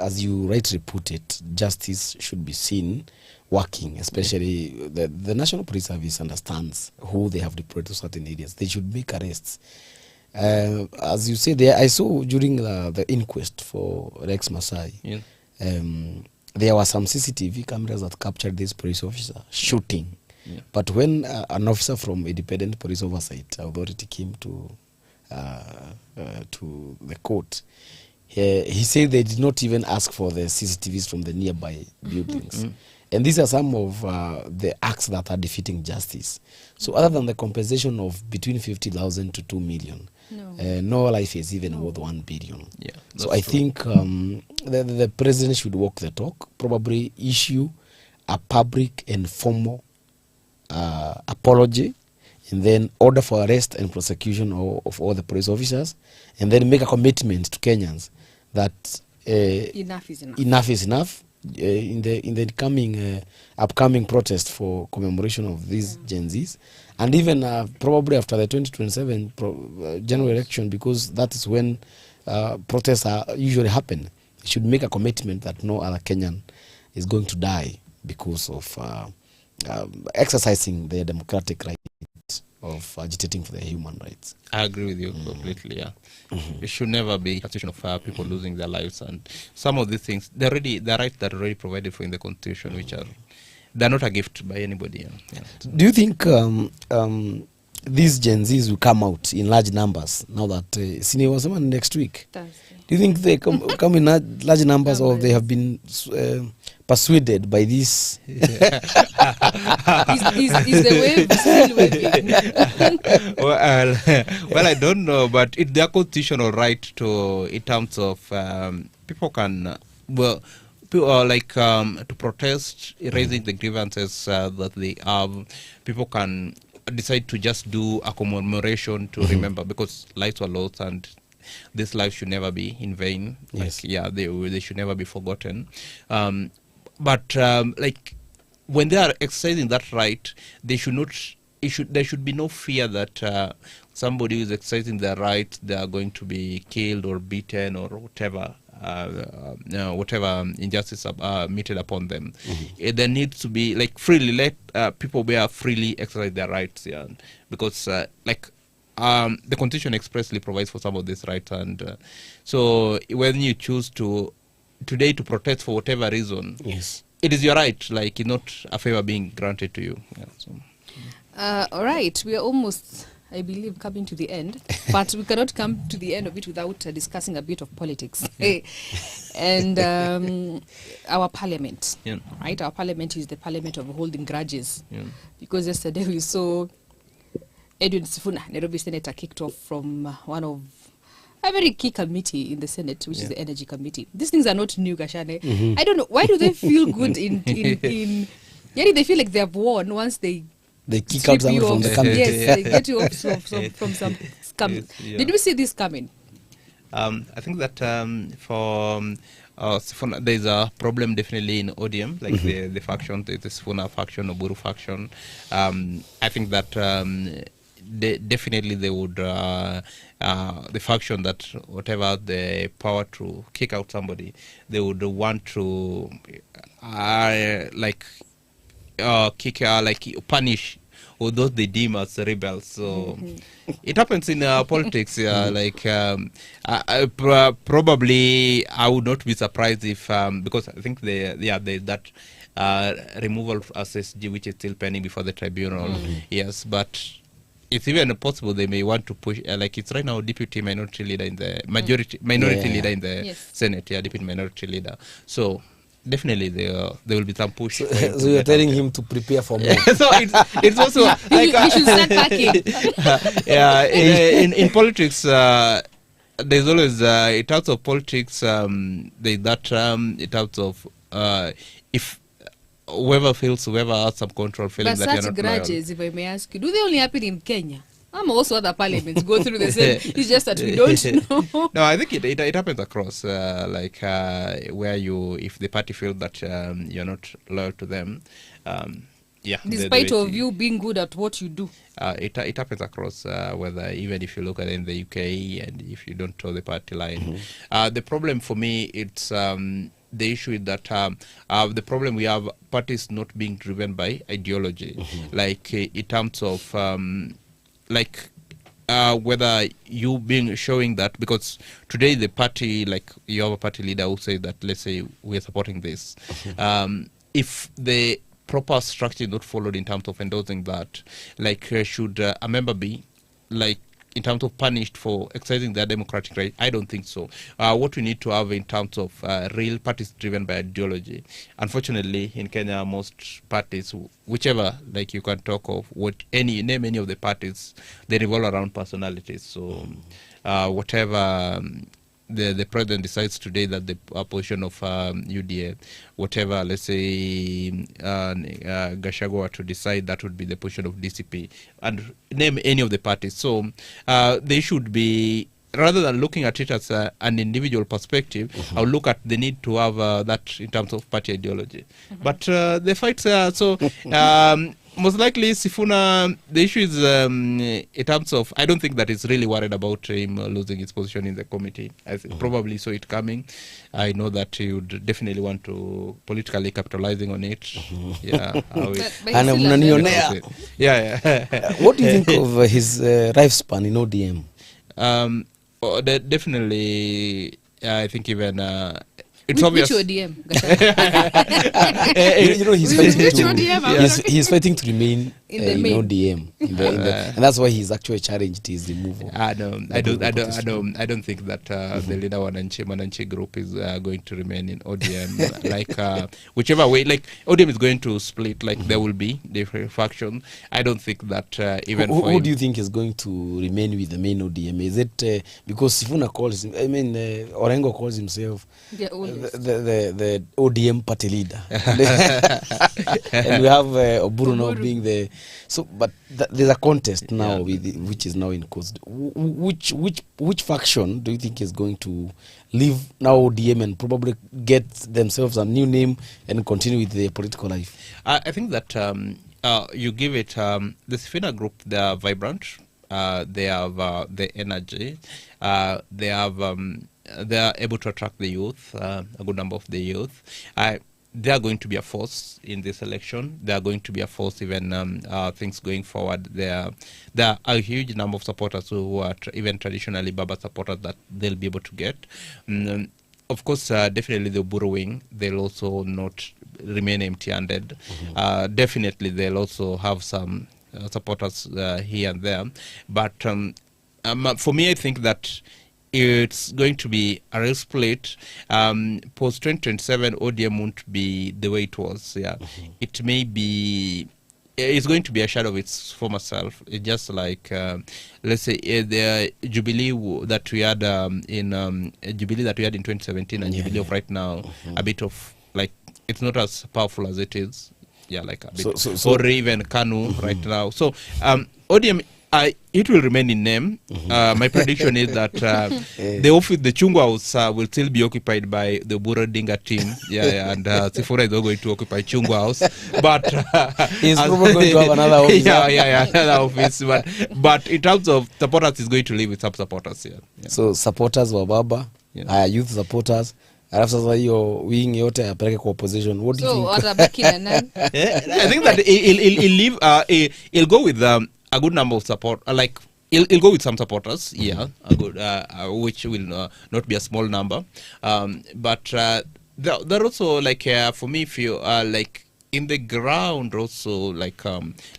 Speaker 2: as you rightly put it, justice should be seen working, especially the National Police Service understands who they have deployed to certain areas. They should make arrests. As you say, I saw during the inquest for Rex Masai, there were some CCTV cameras that captured this police officer shooting. But when an officer from Independent Police Oversight Authority came to the court, he said they did not even ask for the CCTVs from the nearby buildings. And these are some of the acts that are defeating justice. So other than the compensation of between 50,000 to 2 million, no life is even worth 1 billion. So I think the president should walk the talk, probably issue a public and formal apology, and then order for arrest and prosecution of all the police officers, and then make a commitment to Kenyans that
Speaker 3: enough is enough.
Speaker 2: Enough is enough. In the coming upcoming protest for commemoration of these Gen Zs, and even probably after the 2027 general election, because that is when protests usually happen. They should make a commitment that no other Kenyan is going to die because of exercising their democratic right of agitating for their human rights.
Speaker 4: I agree with you completely. It should never be a situation of people losing their lives, and some of these things, they're rights that are already provided for in the Constitution, which they're not a gift by anybody.
Speaker 2: Do you think these Gen Zs will come out in large numbers now that senior was next week. Thursday. Do you think they come in large numbers, or they have been persuaded by this?
Speaker 3: Is the wave still waving?
Speaker 4: Well, I don't know, but it's their constitutional right to, in terms of people can, to protest, raising the grievances that they have. People can decide to just do a commemoration to remember, because lives were lost and this life should never be in vain.
Speaker 2: Yes.
Speaker 4: Like, they should never be forgotten. But when they are exercising that right, they should not. There should be no fear that somebody who is exercising their right, they are going to be killed or beaten or whatever. Whatever injustice meted upon them. There needs to be freely let people freely exercise their rights, because the Constitution expressly provides for some of these rights, and so when you choose today to protest for whatever reason,
Speaker 2: yes,
Speaker 4: it is your right. It's not a favor being granted to you.
Speaker 3: All right, we are almost, I believe, coming to the end, but we cannot come to the end of it without discussing a bit of politics. And our parliament, right? Our parliament is the parliament of holding grudges, because yesterday we saw Edwin Sifuna, Nairobi senator, kicked off from one of a very key committee in the Senate, which is the Energy Committee. These things are not new, Gashane. I don't know, why do they feel good in they feel like they have won once they
Speaker 2: kick out someone from the committee.
Speaker 3: Yes, they get you off from some scum.
Speaker 4: Yes,
Speaker 3: Did we see this coming?
Speaker 4: I think that for Sifuna, there's a problem definitely in ODM, the faction, the Sifuna faction, Oburu faction. I think that definitely they would, the faction that whatever the power to kick out somebody, they would want to punish or those they deem as rebels. So it happens in politics. Probably I would not be surprised if because I think that removal of SSG, which is still pending before the tribunal. Yes, but it's even possible they may want to push. It's right now deputy minority leader in the minority leader in the Senate. Deputy minority leader. So definitely there will be some push.
Speaker 2: So you're telling him to prepare for more.
Speaker 4: So it's also
Speaker 3: he should start packing.
Speaker 4: In politics, there's always in terms of politics, there's that term in terms of if whoever feels, whoever has some control, feeling that you're not
Speaker 3: grudges, if I may ask you, do they only happen in Kenya? Also other parliaments go through the same. It's just that we don't know.
Speaker 4: No, I think it happens across, where if the party feels that you're not loyal to them,
Speaker 3: despite of you being good at what you do.
Speaker 4: It happens across, whether even if you look at it in the UK and if you don't toe the party line. The problem for me, it's the issue is that the problem we have, parties not being driven by ideology, in terms of whether you being showing that, because today the party, you have a party leader who say that, let's say we are supporting this, if the proper structure is not followed in terms of endorsing that, should a member be in terms of punished for exercising their democratic right? I don't think so. What we need to have in terms of real parties driven by ideology. Unfortunately, in Kenya, most parties, whichever, you can talk of, name any of the parties, they revolve around personalities. So whatever the president decides today that the position of UDA, whatever, let's say Gachagua to decide, that would be the position of DCP, and name any of the parties. So they should be, rather than looking at it as an individual perspective, I'll look at the need to have that in terms of party ideology. But the fights most likely Sifuna, the issue is in terms of, I don't think that it's really worried about him losing his position in the committee. I probably saw it coming. I know that he would definitely want to politically capitalizing on it.
Speaker 2: What do you think of his lifespan in ODM?
Speaker 4: Definitely, I think even it's obvious.
Speaker 3: Which ODM?
Speaker 2: He's fighting to remain
Speaker 3: in the
Speaker 2: ODM, and that's why he's actually challenged his removal.
Speaker 4: I don't think that the leader Wananchi group is going to remain in ODM. Like whichever way, like ODM is going to split. Like there will be different factions. I don't think that even
Speaker 2: who do you think is going to remain with the main ODM? Is it because Sifuna calls him? I mean, Orengo calls himself the ODM party leader, and we have Oburu now being the but there's a contest now which is now in course. Which faction do you think is going to leave now ODM and probably get themselves a new name and continue with their political life?
Speaker 4: I think that you give it the Sifuna group. They are vibrant. They have the energy. They have they are able to attract the youth, a good number of the youth. They are going to be a force in this election. They are going to be a force even things going forward. There are a huge number of supporters who are even traditionally Baba supporters that they'll be able to get. Of course, definitely the Oburu wing, they'll also not remain empty-handed. Definitely they'll also have some supporters here and there. But for me, I think that it's going to be a real split. Post 2027, ODM won't be the way it was. It may be. It's going to be a shadow of its former self. It's just like, let's say, the Jubilee that we had in Jubilee that we had in 2017 and Jubilee of right now. A bit of like, it's not as powerful as it is. Like a bit, or even KANU right now. So ODM. It will remain in name. My prediction is that the office, the Chungwa House, will still be occupied by the Bura Dinga team. And Sifuna is not going to occupy Chungwa House. But
Speaker 2: he's probably going to have another office.
Speaker 4: Another office. But in terms of supporters, he's going to live with some supporters.
Speaker 2: So supporters wa Baba, youth supporters. Alafu sasa hiyo wing yote apeleke kwa opposition. What do you think?
Speaker 3: So watabaki na nani?
Speaker 4: I think that he'll leave. He'll go with a good number of support. Like he'll go with some supporters. A good, which will not be a small number. But there also like for me, if you like in the ground also like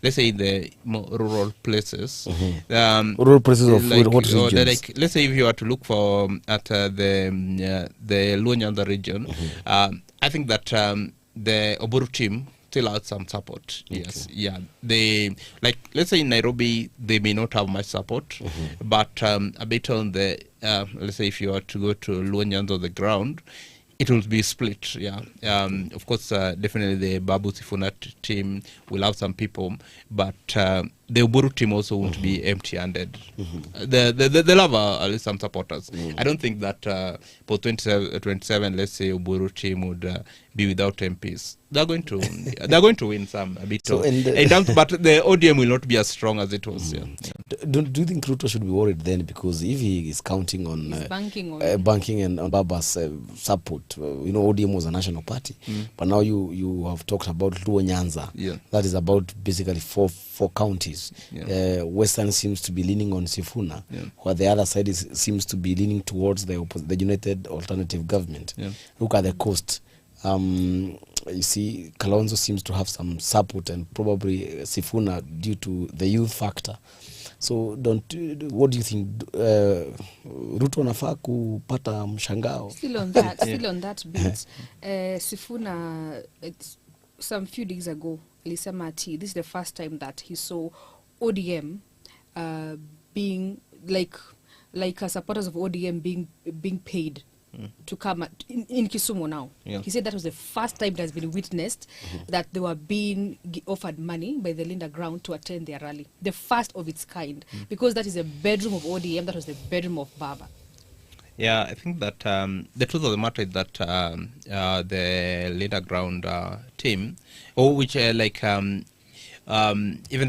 Speaker 4: let's say in the more rural places.
Speaker 2: Rural places of
Speaker 4: like,
Speaker 2: what regions?
Speaker 4: Like let's say if you are to look for at the Luo Nyanza region, I think that the Oburu team still out some support. They like, let's say in Nairobi they may not have much support, but a bit on the let's say if you are to go to Luo Nyanza on the ground, it will be split. Of course, definitely the Babu Sifuna team will have some people, but the Oburu team also won't be empty-handed. They'll have at least some supporters. I don't think that for 2027, let's say Oburu team would be without MPs. They're going to win some a bit. So but the ODM will not be as strong as it was.
Speaker 2: Do you think Ruto should be worried then, because if he is counting on banking and on Baba's support, ODM was a national party, but now you have talked about Luo Nyanza. That is about basically four counties. Western seems to be leaning on Sifuna, while the other side seems to be leaning towards the United Alternative Government. Look at the coast. You see, Kalonzo seems to have some support, and probably Sifuna due to the youth factor. So what do you think? Ruto anafaa kupata mshangao?
Speaker 3: Still on that bit, Sifuna, some few days ago, alisema this is the first time that he saw ODM being like supporters of ODM being paid to come in Kisumu now. He said that was the first time it has been witnessed that they were being offered money by the Linda ground to attend their rally. The first of its kind, because that is a bedroom of ODM, that was the bedroom of Baba.
Speaker 4: I think that the truth of the matter is that the Linda ground team, which even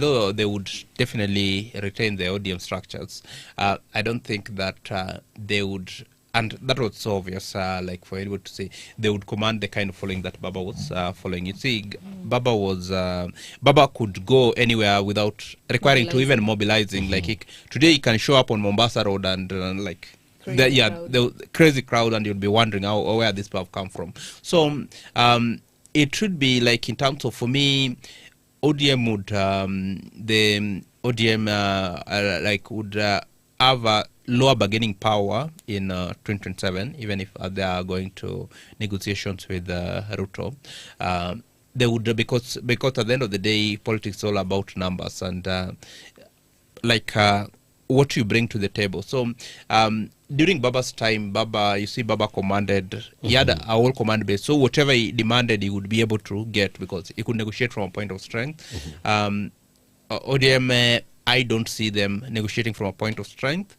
Speaker 4: though they would definitely retain the ODM structures, I don't think that they would. And that was so obvious, like for anyone to say, they would command the kind of following that Baba was following. You see, Baba could go anywhere without requiring to even mobilizing. Like today, he can show up on Mombasa Road and the crazy crowd, and you'll be wondering where these people have come from. So it should be like, in terms of, for me, ODM would the ODM like would have a lower bargaining power in 2027, even if they are going to negotiations with Ruto. They would because at the end of the day, politics is all about numbers and what you bring to the table. So during Baba's time, you see Baba commanded, he had a whole command base. So whatever he demanded, he would be able to get because he could negotiate from a point of strength. ODM, I don't see them negotiating from a point of strength.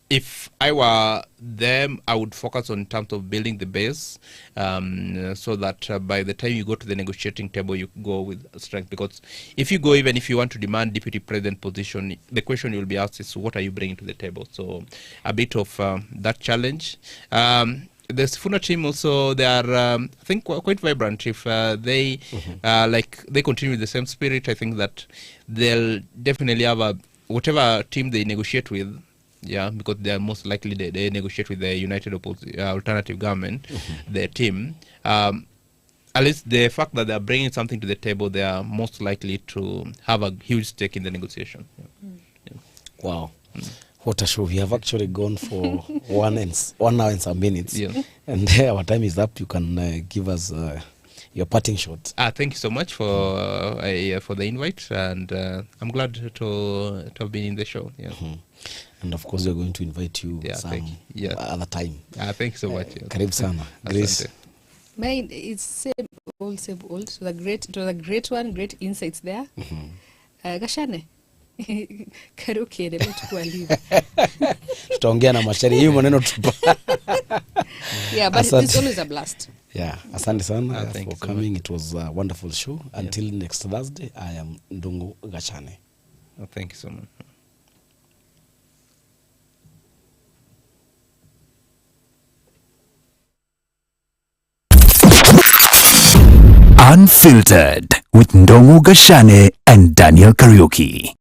Speaker 4: If I were them, I would focus on terms of building the base so that by the time you go to the negotiating table, you go with strength. Because if you go, even if you want to demand deputy president position, the question you will be asked is, what are you bringing to the table? So a bit of that challenge. The Sifuna team also, they are, I think, quite vibrant. If they they continue with the same spirit, I think that they'll definitely have whatever team they negotiate with. Yeah, because they are most likely they negotiate with the United Alternative Government, their team. At least the fact that they are bringing something to the table, they are most likely to have a huge stake in the negotiation. Yeah.
Speaker 2: Wow. What a show. We have actually gone for 1 hour and some minutes.
Speaker 4: Yeah.
Speaker 2: And our time is up. You can give us your parting shot.
Speaker 4: Thank you so much for the invite, and I'm glad to have been in the show. Yeah.
Speaker 2: And of course, we're going to invite you some other time.
Speaker 4: Thank you so much.
Speaker 2: Karibu sana. Grace.
Speaker 3: Mine, it's same old. To the great one, great insights there. Gashane. Karaoke endelee tukua live.
Speaker 2: Tutaongea na mashari hiyo maneno tupa.
Speaker 3: Yeah, but it's always a blast.
Speaker 2: Yeah, asante sana for coming. It was a wonderful show. Until next Thursday, I am Ndungu Gachane.
Speaker 4: Thank you so much.
Speaker 1: Unfiltered with Ndongo Gashane and Daniel Kariuki.